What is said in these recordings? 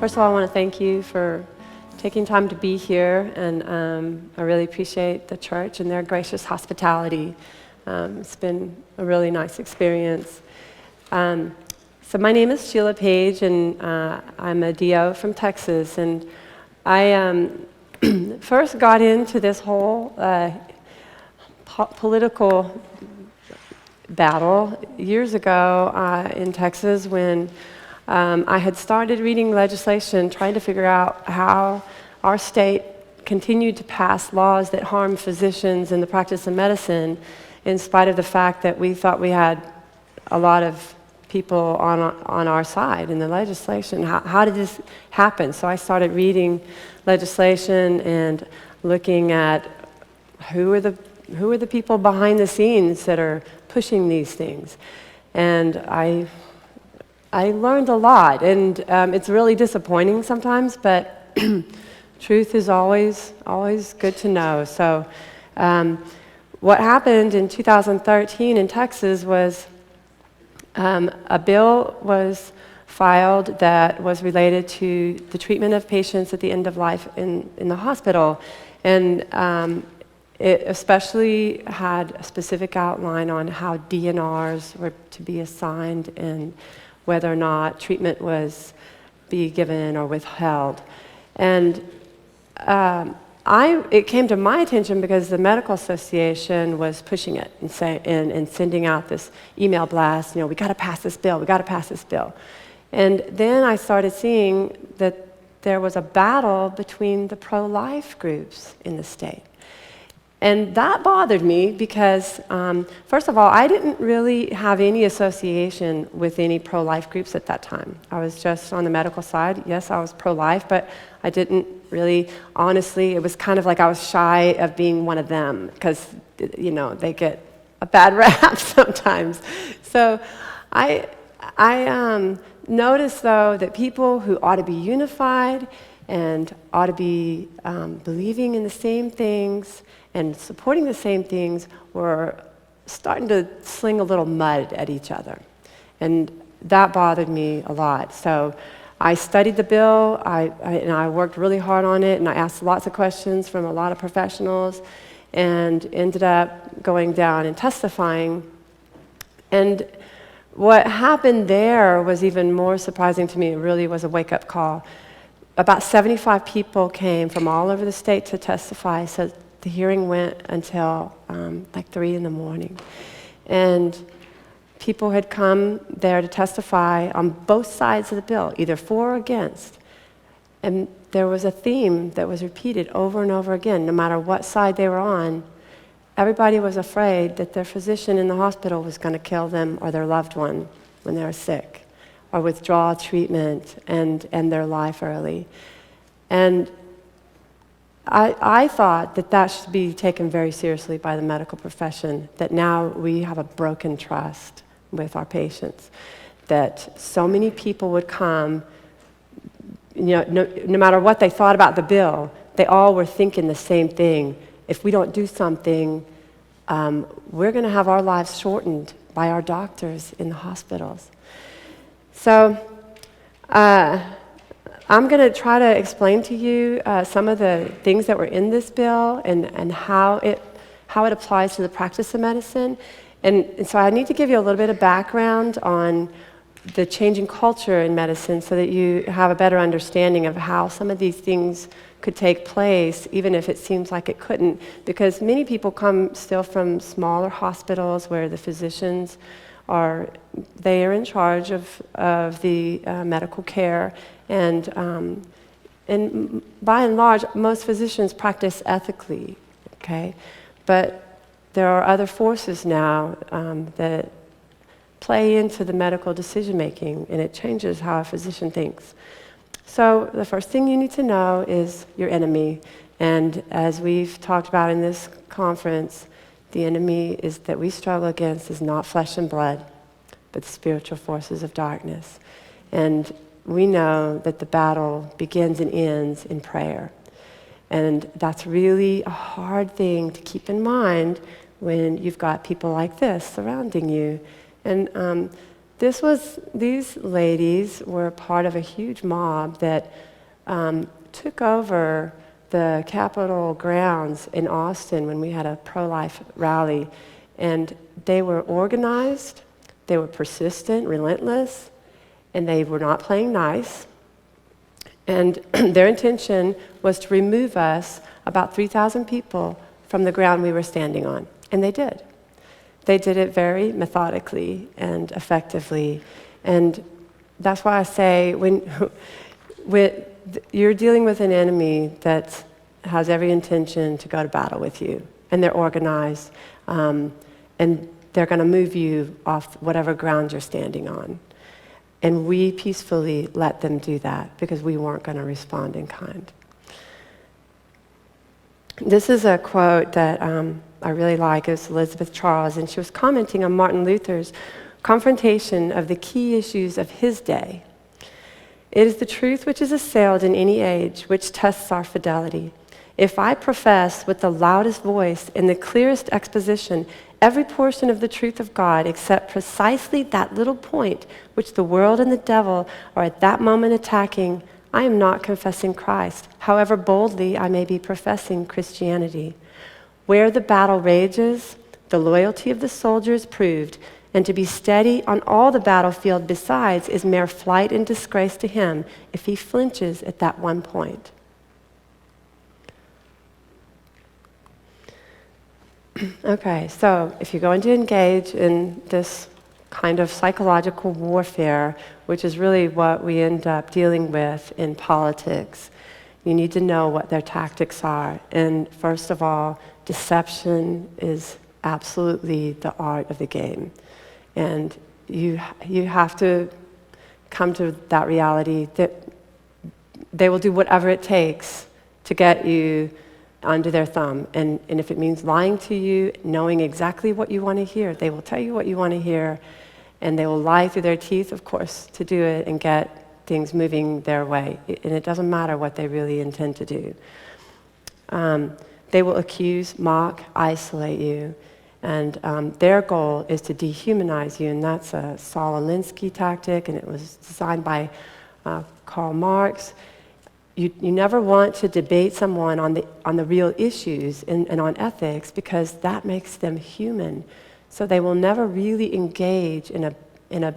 First of all, I want to thank you for taking time to be here, and I really appreciate the church and their gracious hospitality. It's been a really nice experience. So my name is Sheila Page, and I'm a DO from Texas, and I first got into this whole political battle years ago in Texas when I had started reading legislation, trying to figure out how our state continued to pass laws that harm physicians in the practice of medicine, in spite of the fact that we thought we had a lot of people on our side in the legislation. How did this happen? So I started reading legislation and looking at who are the people behind the scenes that are pushing these things. And I learned a lot, and it's really disappointing sometimes, but truth is always good to know. So what happened in 2013 in Texas was a bill was filed that was related to the treatment of patients at the end of life in the hospital. And it especially had a specific outline on how DNRs were to be assigned and whether or not treatment was be given or withheld. And it came to my attention because the Medical Association was pushing it and sending out this email blast, we got to pass this bill, we got to pass this bill. And then I started seeing that there was a battle between the pro-life groups in the state. And that bothered me because, first of all, I didn't really have any association with any pro-life groups at that time. I was just on the medical side. Yes, I was pro-life, but I didn't really, honestly, it was kind of like I was shy of being one of them because, they get a bad rap sometimes. So I noticed, though, that people who ought to be unified and ought to be believing in the same things and supporting the same things were starting to sling a little mud at each other. And that bothered me a lot. So I studied the bill, and I worked really hard on it, and I asked lots of questions from a lot of professionals, and ended up going down and testifying. And what happened there was even more surprising to me. It really was a wake-up call. About 75 people came from all over the state to testify, so the hearing went until like 3 a.m. And people had come there to testify on both sides of the bill, either for or against. And there was a theme that was repeated over and over again, no matter what side they were on. Everybody was afraid that their physician in the hospital was going to kill them or their loved one when they were sick, or withdraw treatment and end their life early. And I thought that should be taken very seriously by the medical profession, that now we have a broken trust with our patients, that so many people would come, no matter what they thought about the bill, they all were thinking the same thing. If we don't do something, we're going to have our lives shortened by our doctors in the hospitals. So I'm going to try to explain to you some of the things that were in this bill and how it applies to the practice of medicine. And so I need to give you a little bit of background on the changing culture in medicine so that you have a better understanding of how some of these things could take place, even if it seems like it couldn't, because many people come still from smaller hospitals where the physicians are in charge of the medical care, and by and large, most physicians practice ethically, okay? But there are other forces now that play into the medical decision-making, and it changes how a physician thinks. So the first thing you need to know is your enemy, and as we've talked about in this conference, the enemy is that we struggle against is not flesh and blood, but spiritual forces of darkness. And we know that the battle begins and ends in prayer. And that's really a hard thing to keep in mind when you've got people like this surrounding you. And These ladies were part of a huge mob that took over the Capitol grounds in Austin when we had a pro-life rally. And they were organized, they were persistent, relentless, and they were not playing nice. And their intention was to remove us, about 3,000 people, from the ground we were standing on. And they did. They did it very methodically and effectively. And that's why I say when you're dealing with an enemy that has every intention to go to battle with you, and they're organized, and they're going to move you off whatever ground you're standing on. And we peacefully let them do that because we weren't going to respond in kind. This is a quote that I really like. It was Elizabeth Charles, and she was commenting on Martin Luther's confrontation of the key issues of his day. It is the truth which is assailed in any age which tests our fidelity. If I profess with the loudest voice in the clearest exposition every portion of the truth of God except precisely that little point which the world and the devil are at that moment attacking, I am not confessing Christ, however boldly I may be professing Christianity. Where the battle rages, the loyalty of the soldier is proved, and to be steady on all the battlefield besides is mere flight and disgrace to him if he flinches at that one point. Okay, so if you're going to engage in this kind of psychological warfare, which is really what we end up dealing with in politics, you need to know what their tactics are. And first of all, deception is absolutely the art of the game. And you have to come to that reality that they will do whatever it takes to get you under their thumb. And if it means lying to you, knowing exactly what you want to hear, they will tell you what you want to hear, and they will lie through their teeth, of course, to do it and get things moving their way. And it doesn't matter what they really intend to do. They will accuse, mock, isolate you, and their goal is to dehumanize you, and that's a Saul Alinsky tactic, and it was designed by Karl Marx. You never want to debate someone on the real issues and on ethics, because that makes them human. So they will never really engage in a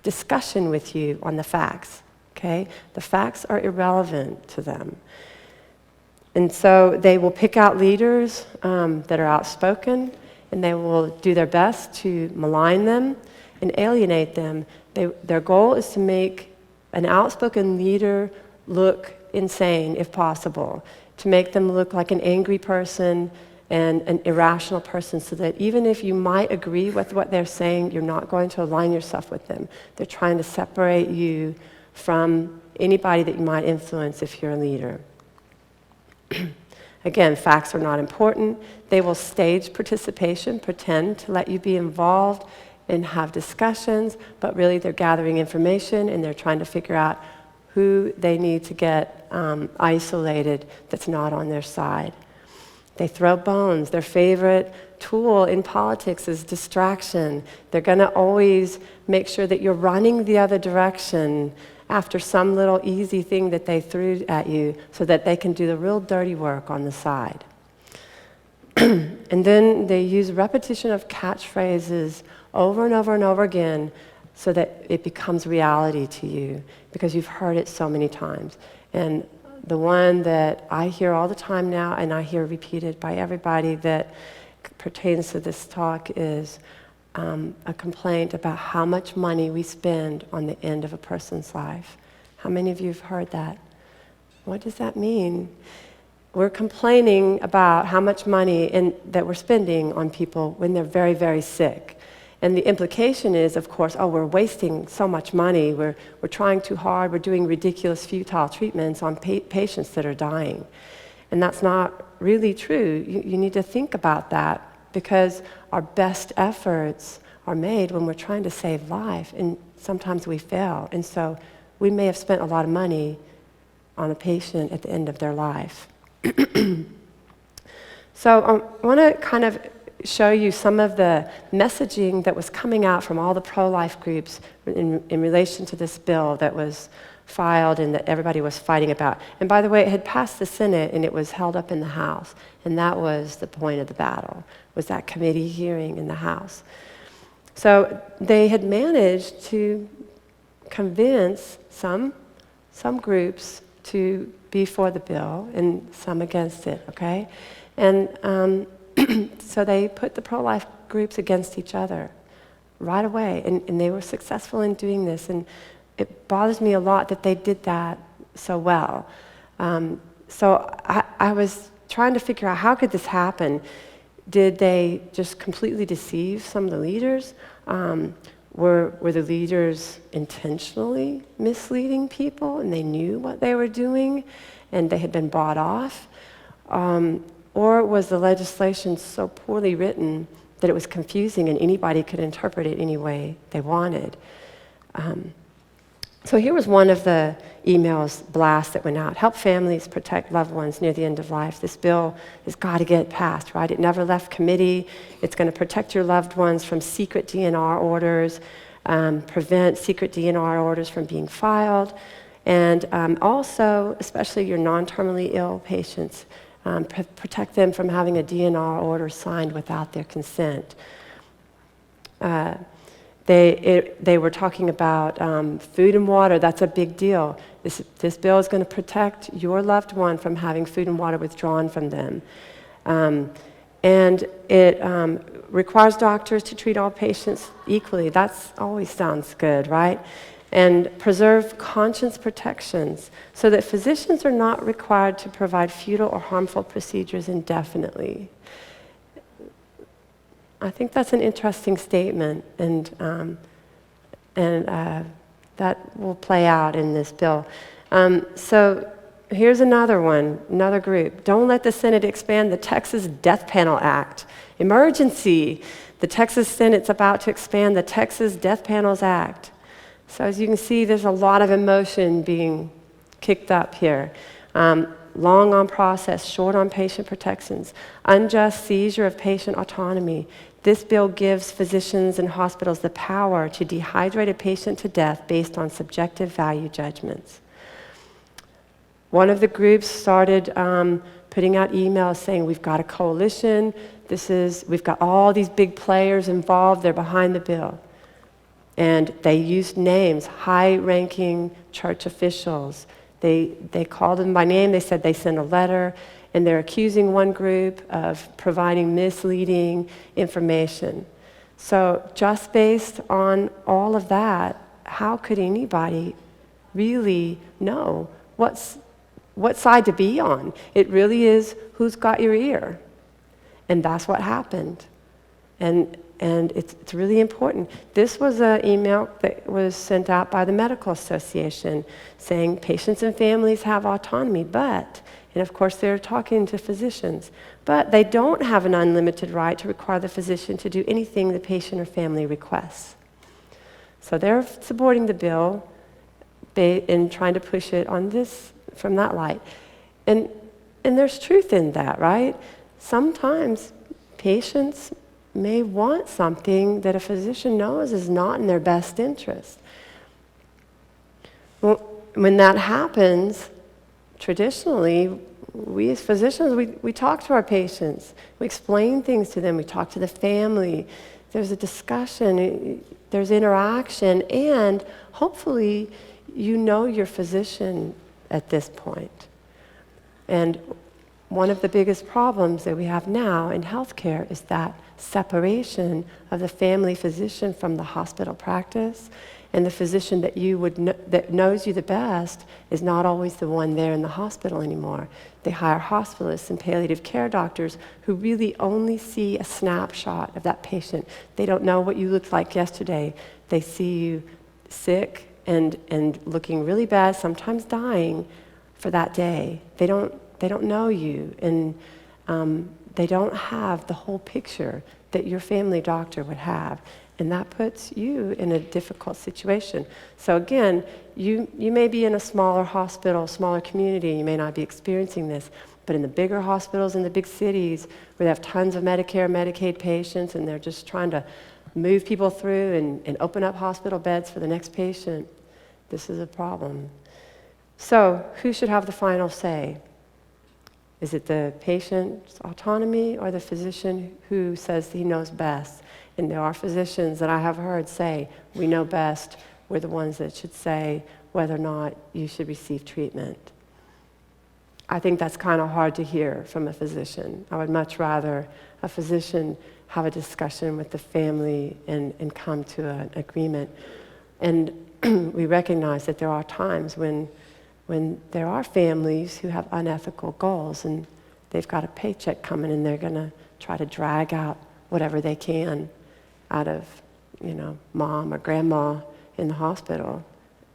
discussion with you on the facts. Okay? The facts are irrelevant to them. And so they will pick out leaders that are outspoken, and they will do their best to malign them and alienate them. Their goal is to make an outspoken leader look insane, if possible, to make them look like an angry person and an irrational person, so that even if you might agree with what they're saying, you're not going to align yourself with them. They're trying to separate you from anybody that you might influence if you're a leader. Again, facts are not important. They will stage participation, pretend to let you be involved and have discussions, but really they're gathering information and they're trying to figure out who they need to get isolated that's not on their side. They throw bones. Their favorite tool in politics is distraction. They're going to always make sure that you're running the other direction after some little easy thing that they threw at you so that they can do the real dirty work on the side. And then they use repetition of catchphrases over and over and over again so that it becomes reality to you because you've heard it so many times. And the one that I hear all the time now, and I hear repeated by everybody that pertains to this talk, is a complaint about how much money we spend on the end of a person's life. How many of you have heard that? What does that mean? We're complaining about how much money that we're spending on people when they're very, very sick. And the implication is, of course, oh, we're wasting so much money, we're trying too hard, we're doing ridiculous, futile treatments on patients that are dying. And that's not really true. You need to think about that, because our best efforts are made when we're trying to save life, and sometimes we fail. And so we may have spent a lot of money on a patient at the end of their life. So I want to kind of show you some of the messaging that was coming out from all the pro-life groups in relation to this bill that was filed and that everybody was fighting about. And by the way, it had passed the Senate and it was held up in the House. And that was the point of the battle, was that committee hearing in the House. So they had managed to convince some groups to be for the bill and some against it, okay? And so they put the pro-life groups against each other right away, and they were successful in doing this, and it bothers me a lot that they did that so well. So I was trying to figure out, how could this happen? Did they just completely deceive some of the leaders? Were the leaders intentionally misleading people and they knew what they were doing and they had been bought off? Or was the legislation so poorly written that it was confusing and anybody could interpret it any way they wanted? So here was one of the emails blasts that went out. Help families protect loved ones near the end of life. This bill has got to get passed, right? It never left committee. It's going to protect your loved ones from secret DNR orders, prevent secret DNR orders from being filed, and also, especially your non-terminally ill patients, protect them from having a DNR order signed without their consent. They were talking about food and water. That's a big deal. This bill is going to protect your loved one from having food and water withdrawn from them. And it requires doctors to treat all patients equally. That always sounds good, right? And preserve conscience protections so that physicians are not required to provide futile or harmful procedures indefinitely. I think that's an interesting statement, and that will play out in this bill. So here's another one, another group. Don't let the Senate expand the Texas Death Panel Act. Emergency. The Texas Senate's about to expand the Texas Death Panels Act. So as you can see, there's a lot of emotion being kicked up here. Long on process, short on patient protections, unjust seizure of patient autonomy. This bill gives physicians and hospitals the power to dehydrate a patient to death based on subjective value judgments. One of the groups started putting out emails saying, we've got a coalition, we've got all these big players involved, they're behind the bill. And they used names, high-ranking church officials. They called them by name, they said they sent a letter, and they're accusing one group of providing misleading information. So just based on all of that, how could anybody really know what side to be on? It really is who's got your ear. And that's what happened. And it's really important. This was an email that was sent out by the Medical Association saying patients and families have autonomy, and of course they're talking to physicians, but they don't have an unlimited right to require the physician to do anything the patient or family requests. So they're supporting the bill and trying to push it on this from that light. And there's truth in that, right? Sometimes patients may want something that a physician knows is not in their best interest. Well, when that happens, traditionally, we as physicians, we talk to our patients. We explain things to them. We talk to the family. There's a discussion. There's interaction. And hopefully, you know your physician at this point. And one of the biggest problems that we have now in healthcare is that separation of the family physician from the hospital practice, and the physician that that knows you the best is not always the one there in the hospital anymore. They hire hospitalists and palliative care doctors who really only see a snapshot of that patient. They don't know what you looked like yesterday. They see you sick and looking really bad, sometimes dying for that day. They don't know you, and they don't have the whole picture that your family doctor would have. And that puts you in a difficult situation. So again, you may be in a smaller hospital, smaller community, you may not be experiencing this, but in the bigger hospitals in the big cities where they have tons of Medicare, Medicaid patients, and they're just trying to move people through and open up hospital beds for the next patient, this is a problem. So who should have the final say? Is it the patient's autonomy or the physician who says he knows best? And there are physicians that I have heard say, we know best, we're the ones that should say whether or not you should receive treatment. I think that's kind of hard to hear from a physician. I would much rather a physician have a discussion with the family and come to an agreement. And we recognize that there are times when there are families who have unethical goals and they've got a paycheck coming and they're going to try to drag out whatever they can out of, mom or grandma in the hospital,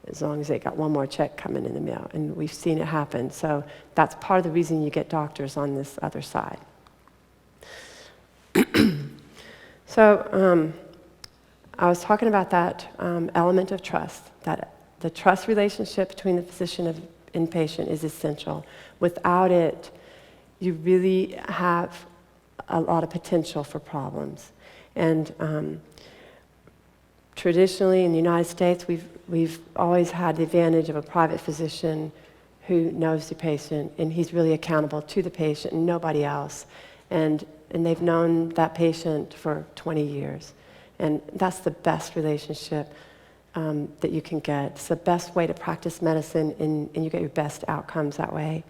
as long as they got one more check coming in the mail. And we've seen it happen. So that's part of the reason you get doctors on this other side. So I was talking about that element of trust, that the trust relationship between the physician and patient is essential. Without it, you really have a lot of potential for problems. And traditionally in the United States, we've always had the advantage of a private physician who knows the patient, and he's really accountable to the patient and nobody else. And they've known that patient for 20 years. And that's the best relationship that you can get. It's the best way to practice medicine, and you get your best outcomes that way.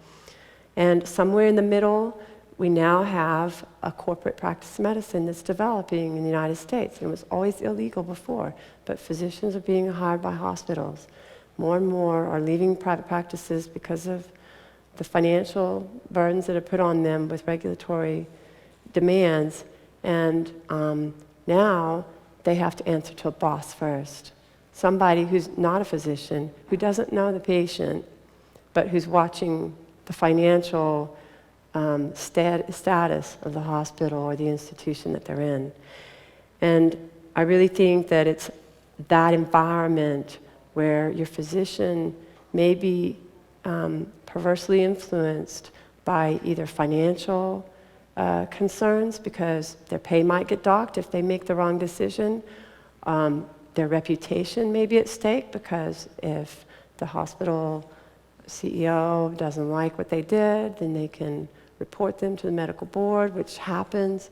And somewhere in the middle, we now have a corporate practice of medicine that's developing in the United States. And it was always illegal before, but physicians are being hired by hospitals. More and more are leaving private practices because of the financial burdens that are put on them with regulatory demands. And now they have to answer to a boss first. Somebody who's not a physician, who doesn't know the patient, but who's watching the financial status of the hospital or the institution that they're in. And I really think that it's that environment where your physician may be perversely influenced by either financial concerns, because their pay might get docked if they make the wrong decision. Their reputation may be at stake, because if the hospital CEO doesn't like what they did, then they can report them to the medical board, which happens,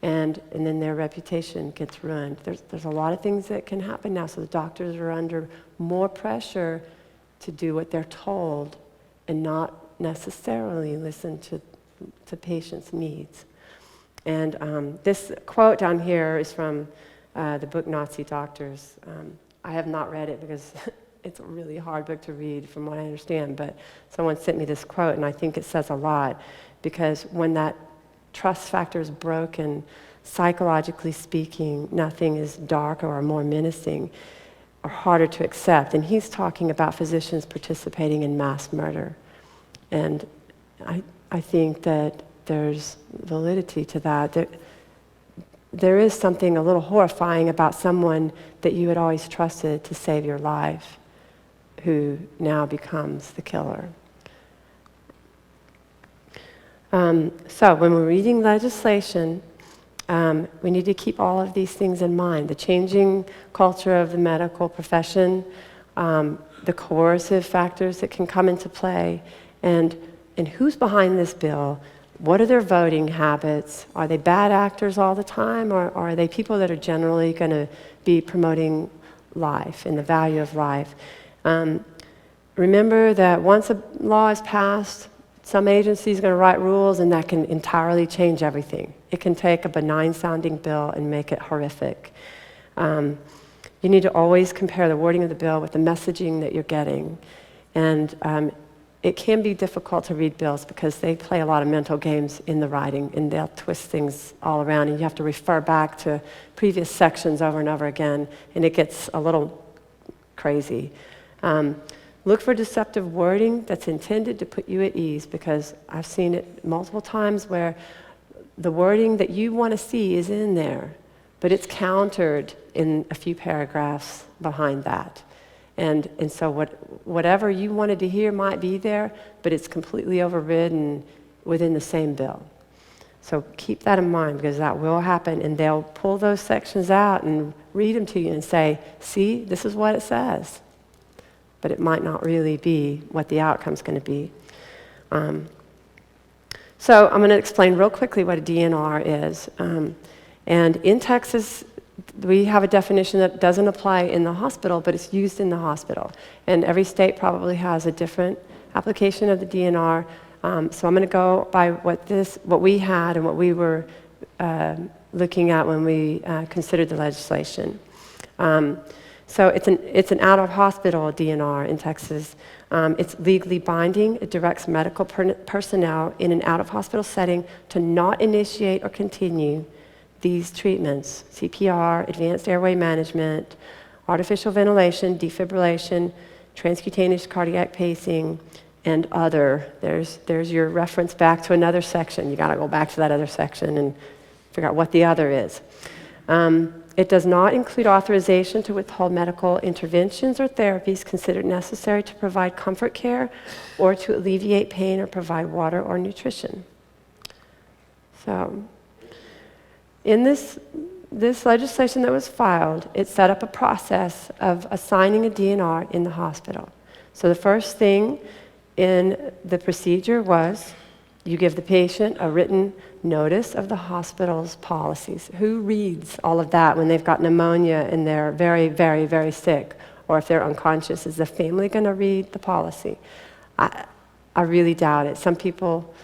and then their reputation gets ruined. There's a lot of things that can happen now, so the doctors are under more pressure to do what they're told and not necessarily listen to patients' needs. And this quote down here is from the book Nazi Doctors. I have not read it because it's a really hard book to read from what I understand, but someone sent me this quote and I think it says a lot, because when that trust factor is broken, psychologically speaking, nothing is darker or more menacing or harder to accept. And he's talking about physicians participating in mass murder. And I think that there's validity to that. There is something a little horrifying about someone that you had always trusted to save your life, who now becomes the killer. So when we're reading legislation, we need to keep all of these things in mind. The changing culture of the medical profession, the coercive factors that can come into play, and who's behind this bill. What are their voting habits? Are they bad actors all the time, or are they people that are generally going to be promoting life and the value of life? Remember that once a law is passed, some agency is going to write rules, and that can entirely change everything. It can take a benign-sounding bill and make it horrific. You need to always compare the wording of the bill with the messaging that you're getting. And it can be difficult to read bills because they play a lot of mental games in the writing, and they'll twist things all around, and you have to refer back to previous sections over and over again, and it gets a little crazy. Look for deceptive wording that's intended to put you at ease, because I've seen it multiple times where the wording that you want to see is in there, but it's countered in a few paragraphs behind that. And so whatever you wanted to hear might be there, but it's completely overridden within the same bill. So keep that in mind, because that will happen, and they'll pull those sections out and read them to you and say, see, this is what it says. But it might not really be what the outcome's going to be. So I'm going to explain real quickly what a DNR is. And in Texas, we have a definition that doesn't apply in the hospital, but it's used in the hospital. And every state probably has a different application of the DNR. So I'm going to go by what we had and what we were looking at when we considered the legislation. So it's an out-of-hospital DNR in Texas. It's legally binding. It directs medical personnel in an out-of-hospital setting to not initiate or continue these treatments: CPR, advanced airway management, artificial ventilation, defibrillation, transcutaneous cardiac pacing, and other. There's your reference back to another section. You got to go back to that other section and figure out what the other is. It does not include authorization to withhold medical interventions or therapies considered necessary to provide comfort care or to alleviate pain or provide water or nutrition. So, in this legislation that was filed, it set up a process of assigning a DNR in the hospital. So the first thing in the procedure was you give the patient a written notice of the hospital's policies. Who reads all of that when they've got pneumonia and they're very, very, very sick, or if they're unconscious? Is the family going to read the policy? I really doubt it. Some people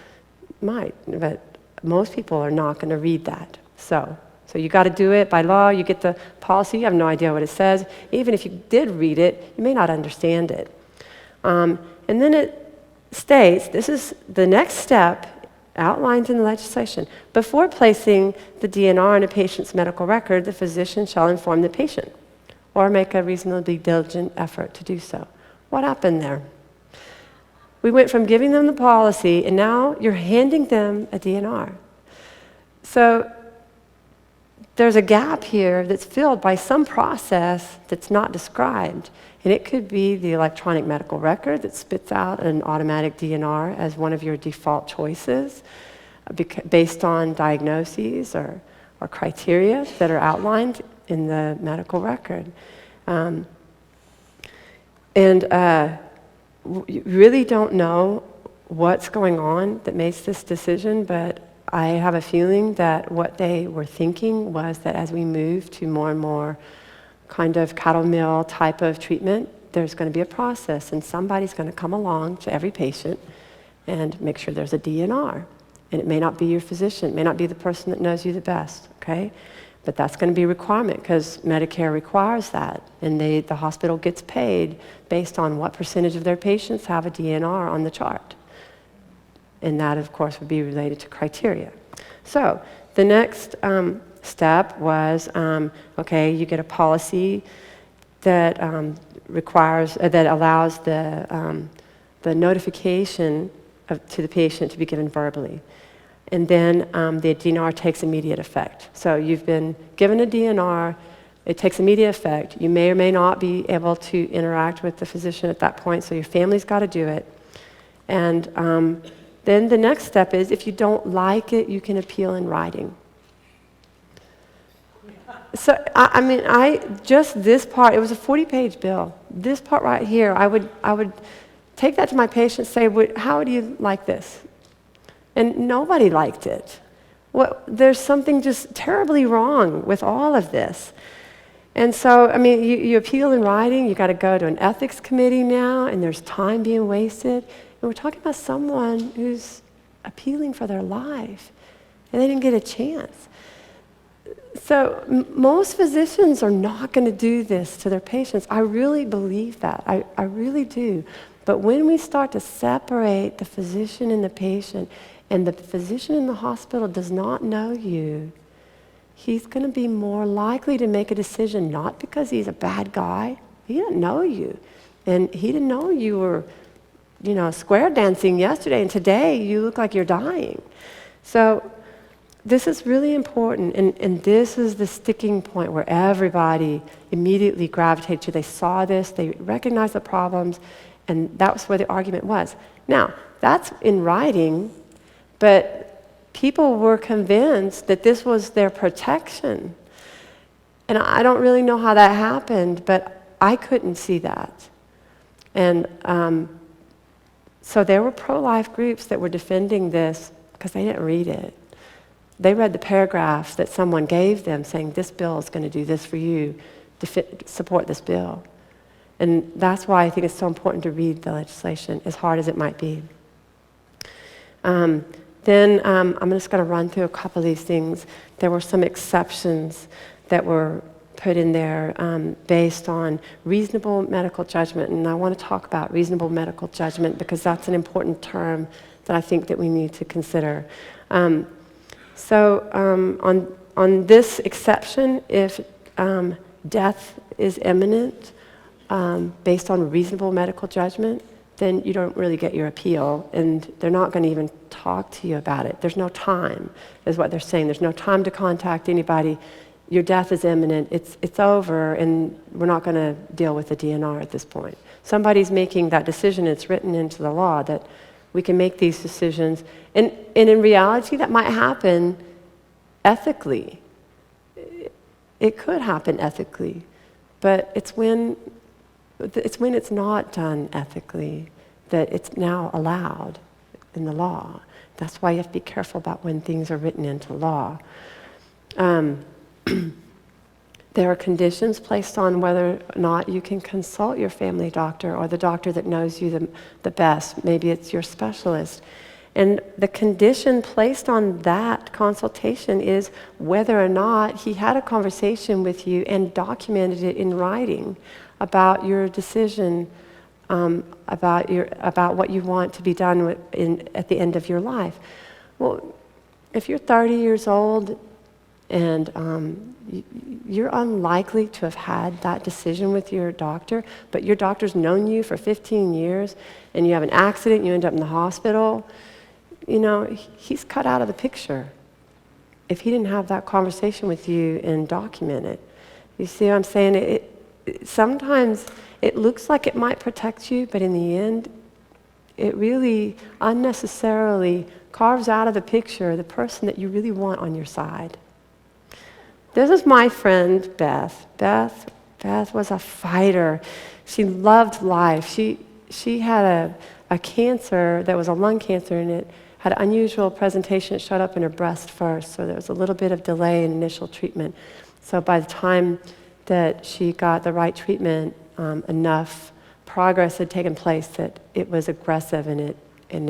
might, but most people are not going to read that. So you got to do it by law. You get the policy. You have no idea what it says. Even if you did read it, you may not understand it. And then it states, this is the next step outlined in the legislation. Before placing the DNR in a patient's medical record, the physician shall inform the patient or make a reasonably diligent effort to do so. What happened there? We went from giving them the policy, and now you're handing them a DNR. So there's a gap here that's filled by some process that's not described. And it could be the electronic medical record that spits out an automatic DNR as one of your default choices based on diagnoses or criteria that are outlined in the medical record. You really don't know what's going on that makes this decision, but I have a feeling that what they were thinking was that as we move to more and more kind of cattle mill type of treatment, there's going to be a process, and somebody's going to come along to every patient and make sure there's a DNR. And it may not be your physician, it may not be the person that knows you the best, okay? But that's going to be a requirement because Medicare requires that, and the hospital gets paid based on what percentage of their patients have a DNR on the chart. And that, of course, would be related to criteria. So the next step was, okay, you get a policy that that allows the notification to the patient to be given verbally. And then the DNR takes immediate effect. So you've been given a DNR, it takes immediate effect. You may or may not be able to interact with the physician at that point, so your family's got to do it. And then the next step is, if you don't like it, you can appeal in writing. So, just this part, it was a 40-page bill. This part right here, I would take that to my patient and say, how do you like this? And nobody liked it. There's something just terribly wrong with all of this. And so, you appeal in writing, you got to go to an ethics committee now, and there's time being wasted. And we're talking about someone who's appealing for their life, and they didn't get a chance. So most physicians are not going to do this to their patients. I really believe that. I really do. But when we start to separate the physician and the patient, and the physician in the hospital does not know you, he's going to be more likely to make a decision, not because he's a bad guy. He didn't know you. And he didn't know you were, square dancing yesterday, and today you look like you're dying. So this is really important, and this is the sticking point where everybody immediately gravitated to. They saw this, they recognized the problems, and that was where the argument was. Now, that's in writing, but people were convinced that this was their protection. And I don't really know how that happened, but I couldn't see that. And so there were pro-life groups that were defending this because they didn't read it. They read the paragraphs that someone gave them saying, this bill is going to do this for you, support this bill. And that's why I think it's so important to read the legislation, as hard as it might be. Then I'm just going to run through a couple of these things. There were some exceptions that were put in there based on reasonable medical judgment. And I want to talk about reasonable medical judgment because that's an important term that I think that we need to consider. So on this exception, if death is imminent based on reasonable medical judgment, then you don't really get your appeal, and they're not going to even talk to you about it. There's no time, is what they're saying. There's no time to contact anybody. Your death is imminent. It's over, and we're not going to deal with the DNR at this point. Somebody's making that decision. It's written into the law that we can make these decisions, and in reality, that might happen ethically. It could happen ethically, but it's when it's not done ethically that it's now allowed in the law. That's why you have to be careful about when things are written into law. There are conditions placed on whether or not you can consult your family doctor or the doctor that knows you the best. Maybe it's your specialist. And the condition placed on that consultation is whether or not he had a conversation with you and documented it in writing about your decision, about what you want to be done at the end of your life. Well, if you're 30 years old and you're unlikely to have had that decision with your doctor, but your doctor's known you for 15 years, and you have an accident, you end up in the hospital, you know, he's cut out of the picture if he didn't have that conversation with you and document it. You see what I'm saying? Sometimes it looks like it might protect you, but in the end, it really unnecessarily carves out of the picture the person that you really want on your side. This is my friend, Beth. Beth was a fighter. She loved life. She had a cancer that was a lung cancer, and it had an unusual presentation. It showed up in her breast first, so there was a little bit of delay in initial treatment. So by the time that she got the right treatment, enough progress had taken place that it was aggressive, and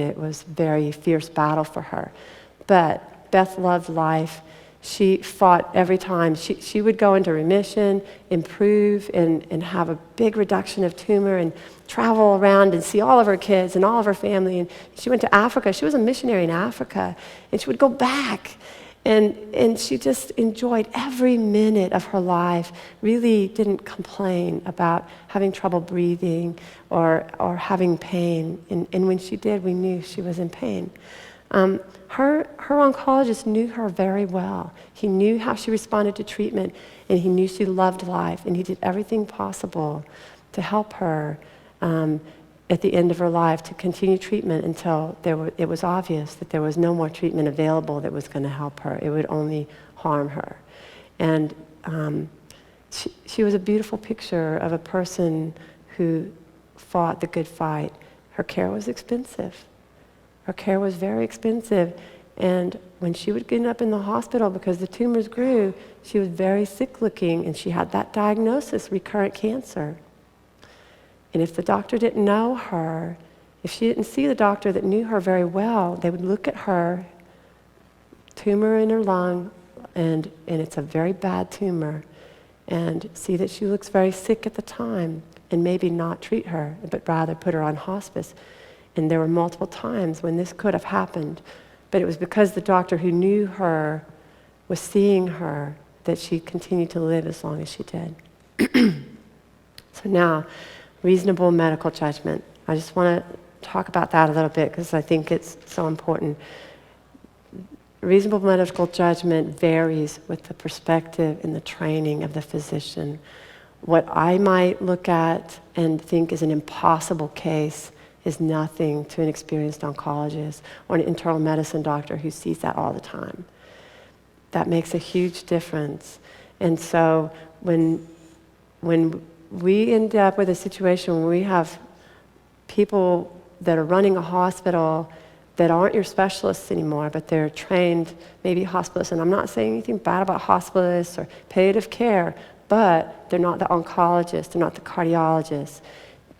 it was a very fierce battle for her. But Beth loved life. She fought every time. She would go into remission, improve, and have a big reduction of tumor, and travel around and see all of her kids and all of her family. And she went to Africa. She was a missionary in Africa, and she would go back. And she just enjoyed every minute of her life, really didn't complain about having trouble breathing or having pain. And when she did, we knew she was in pain. Her oncologist knew her very well. He knew how she responded to treatment, and he knew she loved life, and he did everything possible to help her at the end of her life to continue treatment until it was obvious that there was no more treatment available that was going to help her. It would only harm her. And she was a beautiful picture of a person who fought the good fight. Her care was expensive. Her care was very expensive, and when she would get up in the hospital because the tumors grew, she was very sick looking, and she had that diagnosis, recurrent cancer. And if the doctor didn't know her, if she didn't see the doctor that knew her very well, they would look at her, tumor in her lung, and it's a very bad tumor, and see that she looks very sick at the time, and maybe not treat her, but rather put her on hospice. And there were multiple times when this could have happened, but it was because the doctor who knew her was seeing her that she continued to live as long as she did. So now, reasonable medical judgment. I just want to talk about that a little bit because I think it's so important. reasonable medical judgment varies with the perspective and the training of the physician. What I might look at and think is an impossible case is nothing to an experienced oncologist or an internal medicine doctor who sees that all the time. That makes a huge difference. And so when we end up with a situation where we have people that are running a hospital that aren't your specialists anymore, but they're trained, maybe hospitalists, and I'm not saying anything bad about hospitalists or palliative care, but they're not the oncologists, they're not the cardiologists.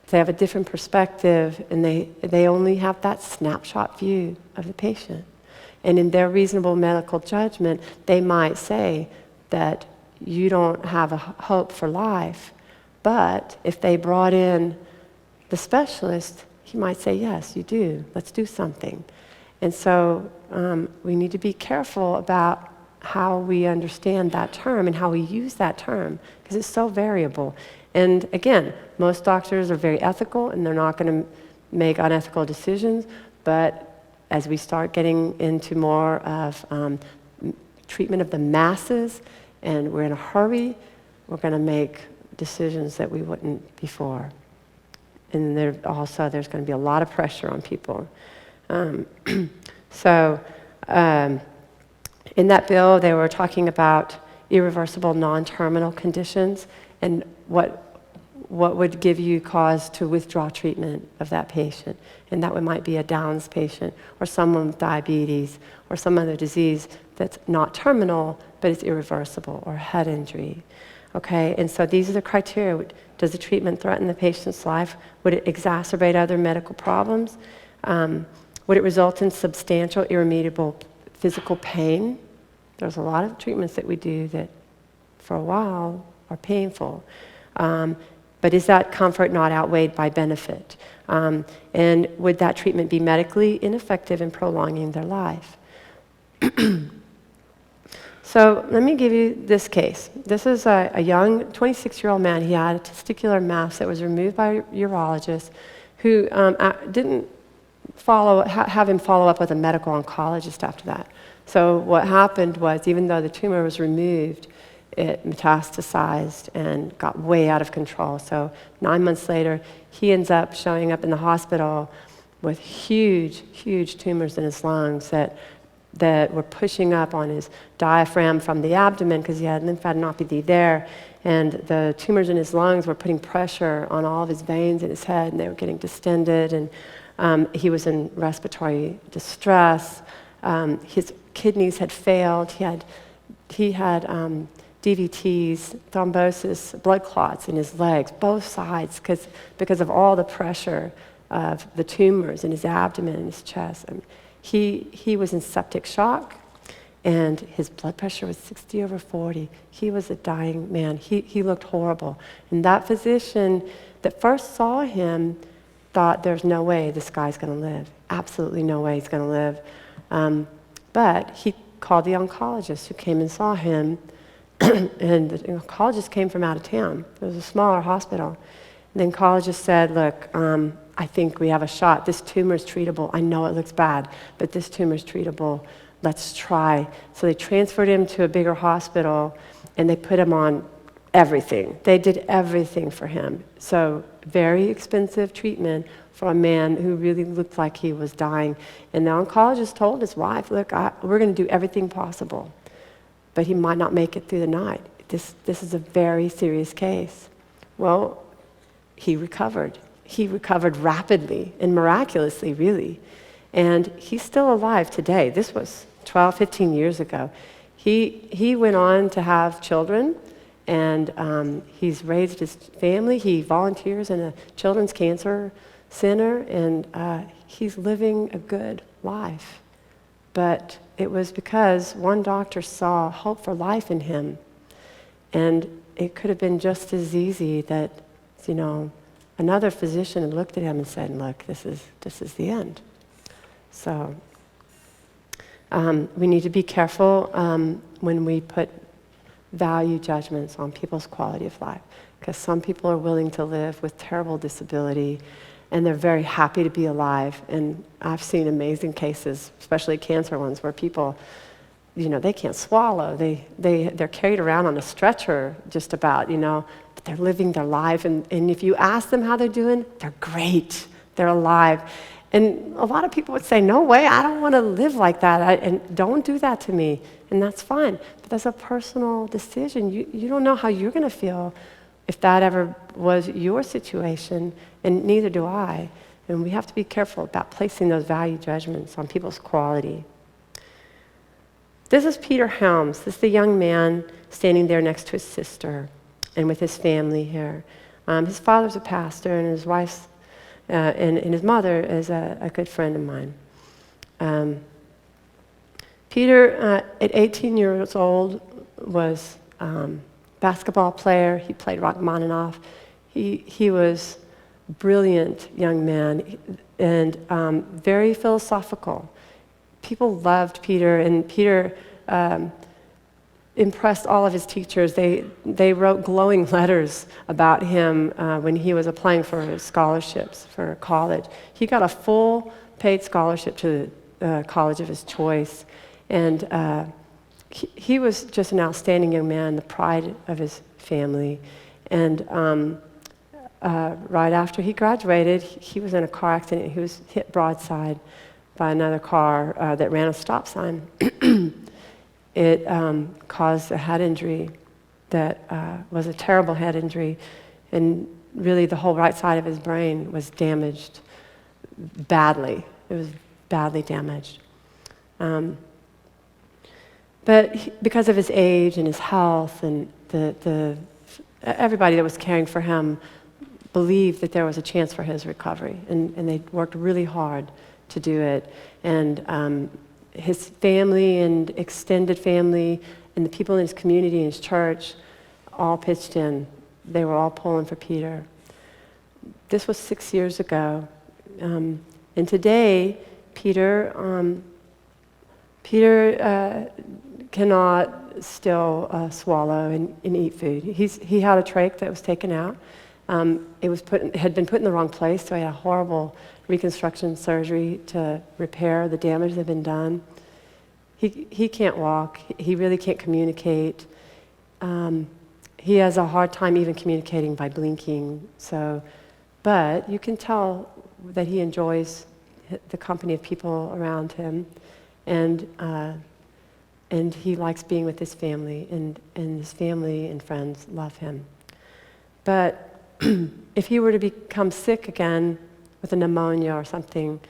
They have a different perspective, and they only have that snapshot view of the patient. And in their reasonable medical judgment, they might say that you don't have a hope for life, but if they brought in the specialist, he might say, yes, you do, let's do something. And so we need to be careful about how we understand that term and how we use that term, because it's so variable. And again, most doctors are very ethical and they're not going to make unethical decisions, but as we start getting into more of treatment of the masses and we're in a hurry, we're going to make decisions that we wouldn't before. And there's going to be a lot of pressure on people. So in that bill, they were talking about irreversible non-terminal conditions and what would give you cause to withdraw treatment of that patient. And that might be a Down's patient or someone with diabetes or some other disease that's not terminal, but it's irreversible, or head injury. Okay, and so these are the criteria. Does the treatment threaten the patient's life? Would it exacerbate other medical problems? Would it result in substantial, irremediable physical pain? There's a lot of treatments that we do that for a while are painful. But is that comfort not outweighed by benefit? And would that treatment be medically ineffective in prolonging their life? So let me give you this case. This is a young 26-year-old man. He had a testicular mass that was removed by a urologist who didn't have him follow up with a medical oncologist after that. So what happened was, even though the tumor was removed, it metastasized and got way out of control. So 9 months later, he ends up showing up in the hospital with huge, huge tumors in his lungs that were pushing up on his diaphragm from the abdomen because he had lymphadenopathy there. And the tumors in his lungs were putting pressure on all of his veins in his head, and they were getting distended. And he was in respiratory distress. His kidneys had failed. He had DVTs, thrombosis, blood clots in his legs, both sides, because of all the pressure of the tumors in his abdomen and his chest. He was in septic shock, and his blood pressure was 60/40. He was a dying man. He looked horrible. And that physician that first saw him thought, there's no way this guy's going to live. Absolutely no way he's going to live. But he called the oncologist who came and saw him, and the oncologist came from out of town. It was a smaller hospital. And the oncologist said, look, I think we have a shot. This tumor's treatable. I know it looks bad, but this tumor's treatable. Let's try. So they transferred him to a bigger hospital, and they put him on everything. They did everything for him. So very expensive treatment for a man who really looked like he was dying. And the oncologist told his wife, look, we're going to do everything possible, but he might not make it through the night. This is a very serious case. Well, he recovered. He recovered rapidly and miraculously, really. And he's still alive today. This was 12, 15 years ago. He went on to have children, and he's raised his family. He volunteers in a children's cancer center, and he's living a good life. But it was because one doctor saw hope for life in him. And it could have been just as easy that, another physician had looked at him and said, look, this is the end. So we need to be careful when we put value judgments on people's quality of life, because some people are willing to live with terrible disability, and they're very happy to be alive. And I've seen amazing cases, especially cancer ones, where people they can't swallow. They're carried around on a stretcher just about, but they're living their life. And if you ask them how they're doing, they're great. They're alive. And a lot of people would say, no way, I don't want to live like that. And don't do that to me. And that's fine. But that's a personal decision. You don't know how you're going to feel if that ever was your situation, and neither do I. And we have to be careful about placing those value judgments on people's quality. This is Peter Helms. This is the young man standing there next to his sister and with his family here. His father's a pastor, and his wife's and his mother is a good friend of mine. Peter, at 18 years old, was a basketball player. He played Rachmaninoff. He was a brilliant young man and very philosophical. People loved Peter, and Peter impressed all of his teachers. They wrote glowing letters about him when he was applying for scholarships for college. He got a full paid scholarship to the college of his choice, and he was just an outstanding young man, the pride of his family. And right after he graduated, he was in a car accident. He was hit broadside by another car that ran a stop sign. It caused a head injury that was a terrible head injury, and really the whole right side of his brain was damaged badly. It was badly damaged. But because of his age and his health, and everybody that was caring for him believed that there was a chance for his recovery, and they worked really hard to do it. And his family and extended family and the people in his community and his church all pitched in. They were all pulling for Peter. This was 6 years ago. And today, Peter cannot still swallow and eat food. He had a trach that was taken out. It had been put in the wrong place, so he had a horrible reconstruction surgery to repair the damage that had been done. He can't walk. He really can't communicate. He has a hard time even communicating by blinking. But you can tell that he enjoys the company of people around him, and he likes being with his family, and his family and friends love him. But if he were to become sick again with a pneumonia or something,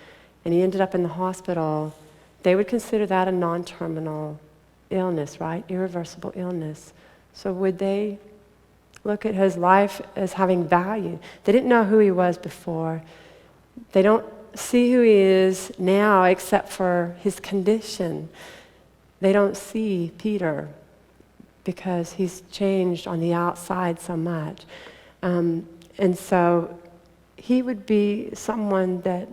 and he ended up in the hospital, they would consider that a non-terminal illness, right? Irreversible illness. So would they look at his life as having value? They didn't know who he was before. They don't see who he is now except for his condition. They don't see Peter because he's changed on the outside so much. And so he would be someone that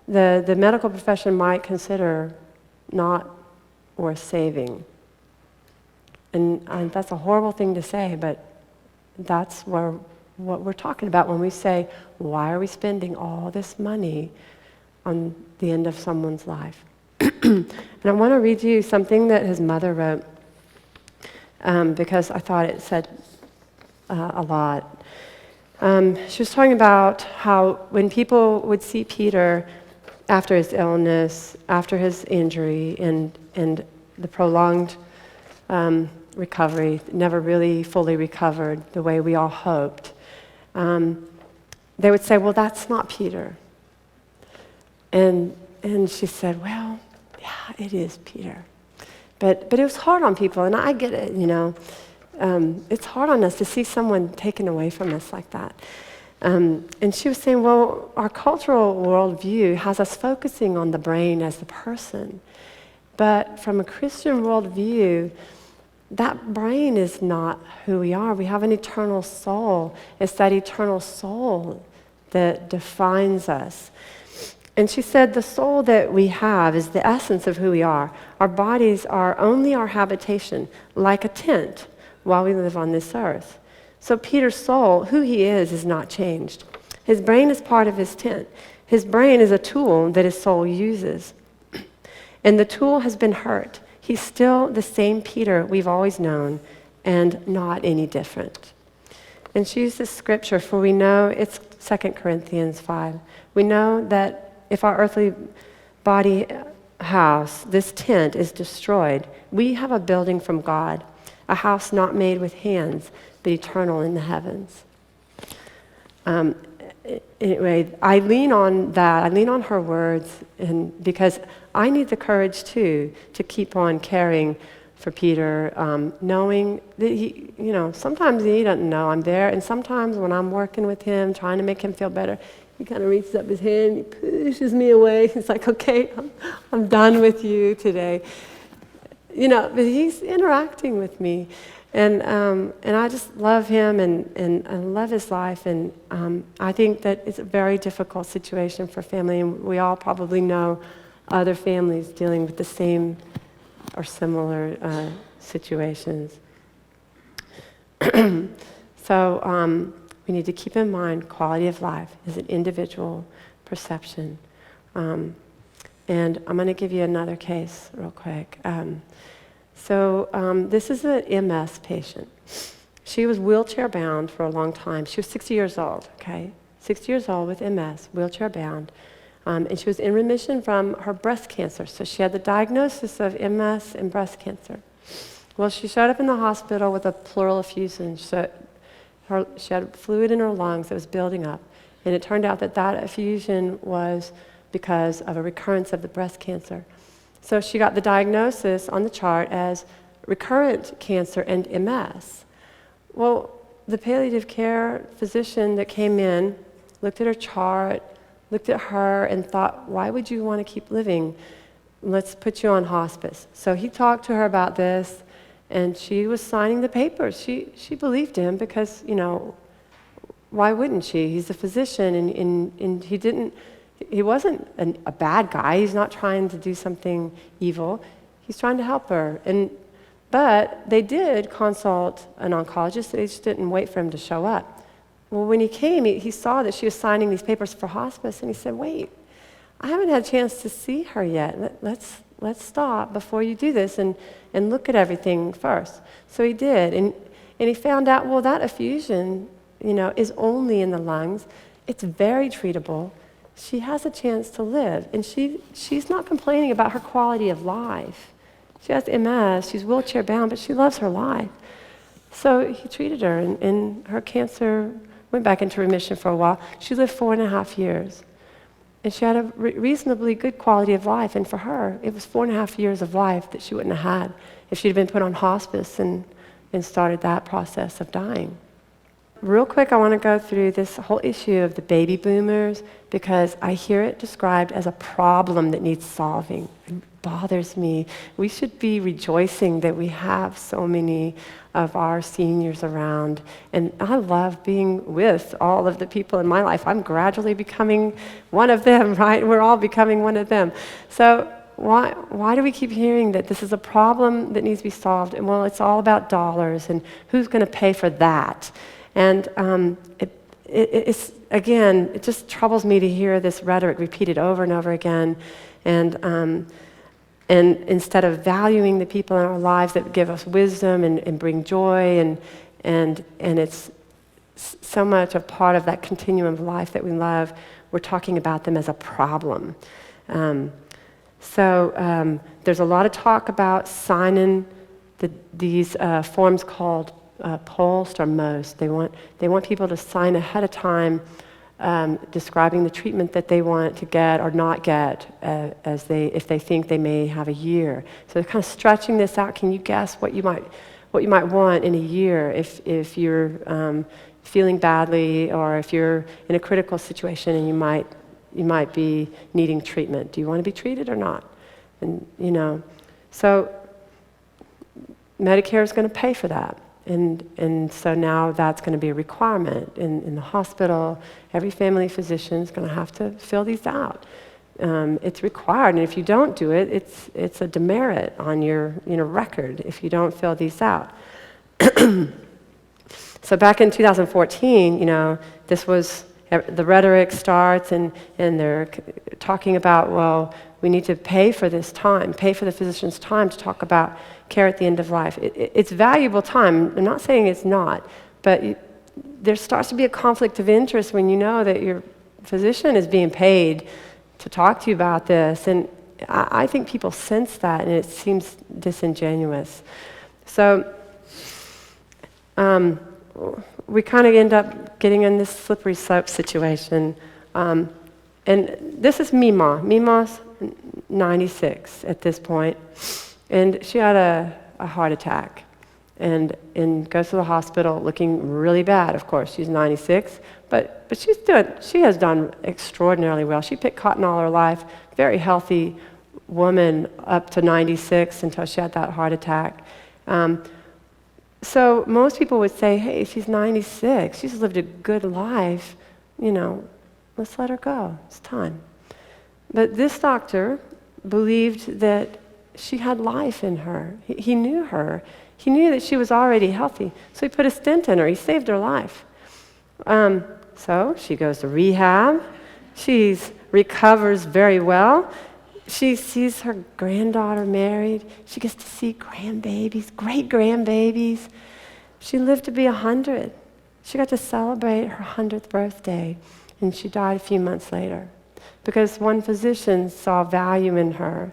the medical profession might consider not worth saving. And that's a horrible thing to say, but that's what we're talking about when we say, why are we spending all this money on the end of someone's life? And I want to read you something that his mother wrote, because I thought it said a lot. She was talking about how when people would see Peter after his illness, after his injury, and the prolonged recovery, never really fully recovered the way we all hoped, they would say, well, that's not Peter. And she said, well, yeah, it is Peter. But it was hard on people, and I get it, it's hard on us to see someone taken away from us like that. And she was saying, well, our cultural worldview has us focusing on the brain as the person. But from a Christian worldview, that brain is not who we are. We have an eternal soul. It's that eternal soul that defines us. And she said the soul that we have is the essence of who we are. Our bodies are only our habitation, like a tent, while we live on this earth. So Peter's soul, who he is not changed. His brain is part of his tent. His brain is a tool that his soul uses. And the tool has been hurt. He's still the same Peter we've always known and not any different. And she used this scripture, for we know, it's 2 Corinthians 5. We know that if our earthly body house, this tent, is destroyed, we have a building from God, a house not made with hands, but eternal in the heavens. Anyway, I lean on that. I lean on her words, and because I need the courage too to keep on caring for Peter, knowing that he, sometimes he doesn't know I'm there, and sometimes when I'm working with him, trying to make him feel better, he kind of reaches up his hand, he pushes me away. He's like, "Okay, I'm done with you today." But he's interacting with me. And I just love him, and I love his life, and I think that it's a very difficult situation for family, and we all probably know other families dealing with the same or similar situations. So we need to keep in mind quality of life is an individual perception. And I'm going to give you another case real quick. This is an MS patient. She was wheelchair bound for a long time. She was 60 years old, okay? 60 years old with MS, wheelchair bound. And she was in remission from her breast cancer. So she had the diagnosis of MS and breast cancer. Well, she showed up in the hospital with a pleural effusion. She had fluid in her lungs that was building up. And it turned out that effusion was because of a recurrence of the breast cancer. So she got the diagnosis on the chart as recurrent cancer and MS. Well, the palliative care physician that came in looked at her chart, looked at her, and thought, "Why would you want to keep living? Let's put you on hospice." So he talked to her about this, and she was signing the papers. She believed him because, why wouldn't she? He's a physician, and he wasn't a bad guy. He's not trying to do something evil. He's trying to help her. But they did consult an oncologist. They just didn't wait for him to show up. Well, when he came, he saw that she was signing these papers for hospice, and he said, "Wait, I haven't had a chance to see her yet. Let's stop before you do this and look at everything first." So he did, and he found out, well, that effusion, is only in the lungs. It's very treatable. She has a chance to live, and she's not complaining about her quality of life. She has MS, she's wheelchair bound, but she loves her life. So he treated her, and her cancer went back into remission for a while. She lived 4.5 years, and she had a reasonably good quality of life, and for her, it was 4.5 years of life that she wouldn't have had if she'd been put on hospice and started that process of dying. Real quick, I want to go through this whole issue of the baby boomers because I hear it described as a problem that needs solving. It bothers me. We should be rejoicing that we have so many of our seniors around. And I love being with all of the people in my life. I'm gradually becoming one of them, right? We're all becoming one of them. So why do we keep hearing that this is a problem that needs to be solved? And well, it's all about dollars and who's going to pay for that? And it's again, it just troubles me to hear this rhetoric repeated over and over again, and instead of valuing the people in our lives that give us wisdom and bring joy, and it's so much a part of that continuum of life that we love, we're talking about them as a problem. So there's a lot of talk about signing these forms called POST or MOST. They want people to sign ahead of time, describing the treatment that they want to get or not get, if they think they may have a year. So they're kind of stretching this out. Can you guess what you might want in a year if you're feeling badly or if you're in a critical situation and you might be needing treatment? Do you want to be treated or not? And so Medicare is going to pay for that. And so now that's going to be a requirement in the hospital. Every family physician is going to have to fill these out. It's required, and if you don't do it, it's a demerit on your record if you don't fill these out. So back in 2014, this was the rhetoric starts, and they're talking about, well, we need to pay for this time, pay for the physician's time to talk about care at the end of life. It's valuable time. I'm not saying it's not, but there starts to be a conflict of interest when you know that your physician is being paid to talk to you about this. And I think people sense that, and it seems disingenuous. So we kind of end up getting in this slippery slope situation. And this is Mima. Mima's 96 at this point, and she had a heart attack, and goes to the hospital looking really bad. Of course, she's 96, but she has done extraordinarily well. She picked cotton all her life, very healthy woman up to 96 until she had that heart attack. So most people would say, hey, she's 96, she's lived a good life, let's let her go, it's time. But this doctor believed that she had life in her. He knew her. He knew that she was already healthy, so he put a stent in her. He saved her life. So she goes to rehab. She recovers very well. She sees her granddaughter married. She gets to see grandbabies, great-grandbabies. She lived to be 100. She got to celebrate her 100th birthday, and she died a few months later because one physician saw value in her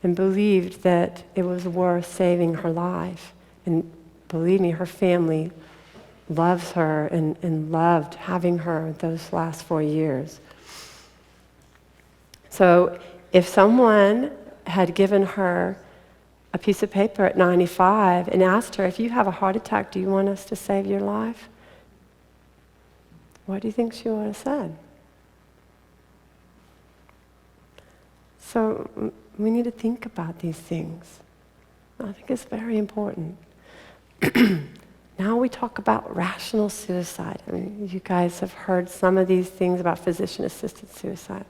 and believed that it was worth saving her life. And believe me, her family loves her and loved having her those last 4 years. So if someone had given her a piece of paper at 95 and asked her, if you have a heart attack, do you want us to save your life? What do you think she would have said? So we need to think about these things. I think it's very important. Now we talk about rational suicide. I mean, you guys have heard some of these things about physician-assisted suicide.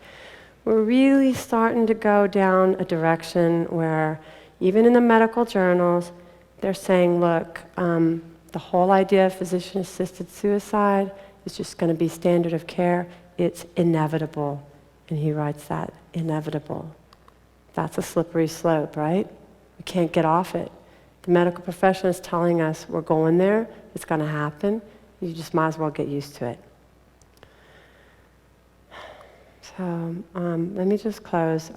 We're really starting to go down a direction where even in the medical journals, they're saying, look, the whole idea of physician-assisted suicide is just going to be standard of care. It's inevitable. And he writes that, inevitable. That's a slippery slope, right? We can't get off it. The medical profession is telling us we're going there, it's going to happen. You just might as well get used to it. So let me just close.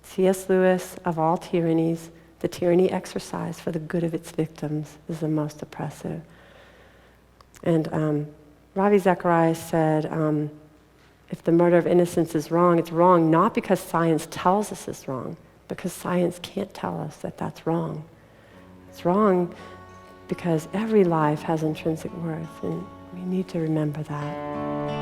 C.S. Lewis, of all tyrannies, the tyranny exercised for the good of its victims is the most oppressive. And Ravi Zacharias said, if the murder of innocence is wrong, it's wrong not because science tells us it's wrong, because science can't tell us that that's wrong. It's wrong because every life has intrinsic worth, and we need to remember that.